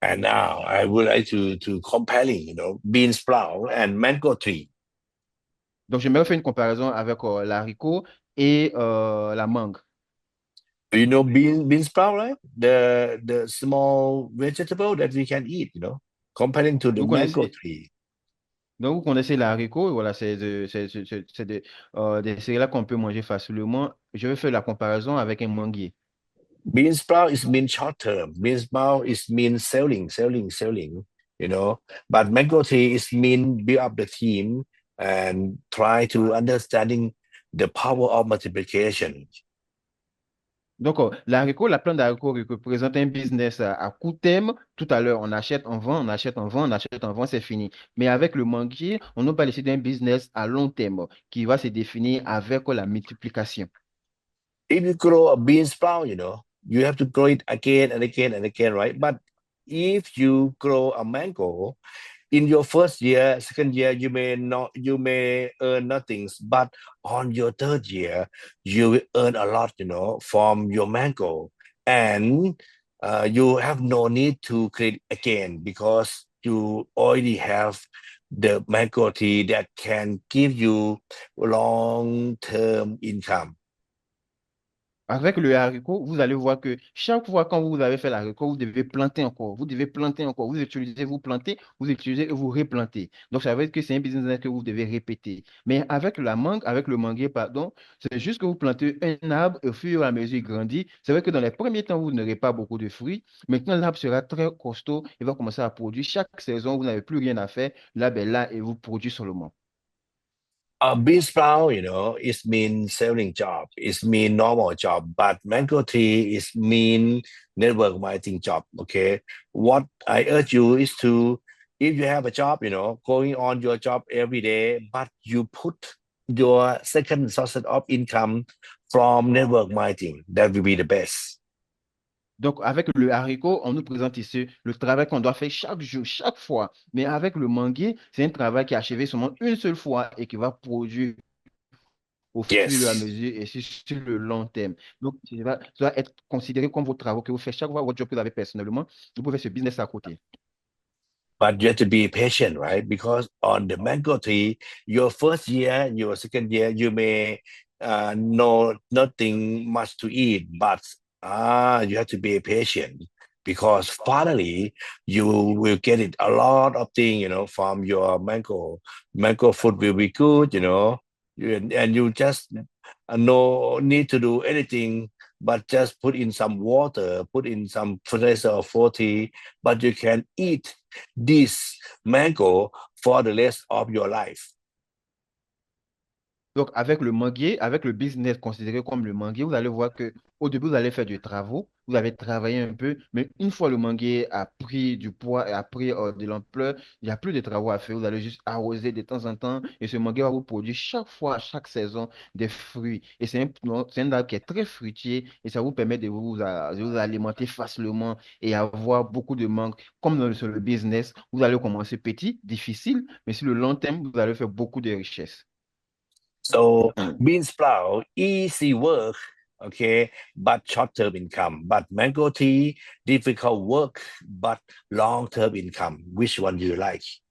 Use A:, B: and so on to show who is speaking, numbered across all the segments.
A: And now I would like to comparing, bean sprout and mango tree.
B: Donc, j'aimerais faire une comparaison avec l'haricot et la mangue.
A: You know bean sprout, right? The small vegetable that we can eat, comparing to the
B: Vous
A: mango
B: connaissez,
A: tree.
B: donc vous connaissez l'haricot, et voilà, c'est des céréales qu'on peut manger facilement. Je vais faire la comparaison avec un manguier.
A: Bean sprout is mean short term. Bean sprout is mean selling. But mango tree is mean build up the team and try to understanding the power of multiplication.
B: Donc, l'haricot, la plante d'haricot représente un business à court terme. Tout à l'heure, on achète, on vend, on achète, on vend, on achète, on vend, c'est fini. Mais avec le manguier, on nous parle ici d'un business à long terme qui va se définir avec la multiplication.
A: If you grow a bean sprout, you have to grow it again and again and again, right? But if you grow a mango, in your first year, second year, you may earn nothing, but on your third year, you will earn a lot, from your mango, and you have no need to create again because you already have the mango tree that can give you long-term income.
B: Avec le haricot, vous allez voir que chaque fois quand vous avez fait l'haricot, vous devez planter encore, vous devez planter encore, vous utilisez, vous plantez, vous utilisez et vous replantez. Donc, ça veut dire que c'est un business que vous devez répéter. Mais avec la mangue, avec le manguier, pardon, c'est juste que vous plantez un arbre et au fur et à mesure il grandit. C'est vrai que dans les premiers temps, vous n'aurez pas beaucoup de fruits, mais quand l'arbre sera très costaud, il va commencer à produire. Chaque saison, vous n'avez plus rien à faire. L'arbre est là et vous produit seulement.
A: A bean sprout, is mean selling job, is mean normal job, but mango tree is mean network marketing job. Okay. What I urge you is to, if you have a job, going on your job every day, but you put your second source of income from network marketing, that will be the best.
B: Donc, avec le haricot, on nous présente ici le travail qu'on doit faire chaque jour, chaque fois. Mais avec le manguier, c'est un travail qui est achevé seulement une seule fois et qui va produire au fur et à
A: Yes.
B: mesure et sur le long terme. Donc, ça va être considéré comme vos travaux que vous faites chaque fois, votre job que vous avez personnellement. Vous pouvez faire ce business à côté.
A: But you have to be patient, right? Because on the mango tree, your first year, your second year, you may know nothing much to eat, but you have to be patient because finally you will get it a lot of things, from your mango. Mango food will be good, and you just no need to do anything but just put in some water, put in some fertilizer or 40, but you can eat this mango for the rest of your life.
B: Donc, avec le manguier, avec le business considéré comme le manguier, vous allez voir que au début, vous allez faire du travaux, vous allez travailler un peu, mais une fois le manguier a pris du poids et a pris de l'ampleur, il n'y a plus de travaux à faire. Vous allez juste arroser de temps en temps et ce manguier va vous produire chaque fois, chaque saison, des fruits. Et c'est un arbre qui est très fruitier et ça vous permet de vous alimenter facilement et avoir beaucoup de mangues. Comme sur le business, vous allez commencer petit, difficile, mais sur le long terme, vous allez faire beaucoup de richesses.
A: So bean sprout, easy work, okay, but short-term income. But mango tea, difficult work, but long-term income. Which one do you like?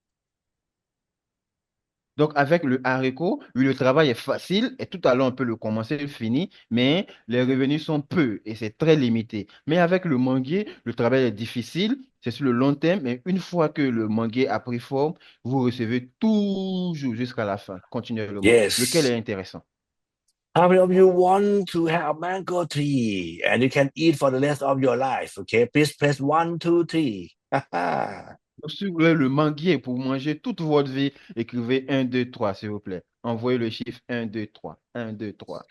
B: Donc, avec le haricot, oui, le travail est facile et tout à l'heure, on peut le commencer, le finir, mais les revenus sont peu et c'est très limité. Mais avec le manguier, le travail est difficile, c'est sur le long terme, mais une fois que le manguier a pris forme, vous recevez toujours jusqu'à la fin, continuellement. Lequel est
A: Yes.
B: intéressant?
A: How many of you want to have mango tree and you can eat for the rest of your life? Okay, please press one, two, three.
B: Donc, si vous voulez le manguier pour manger toute votre vie, écrivez un, 2, 3, s'il vous plaît. Envoyez le chiffre un, 2, 3, un, 2, 3.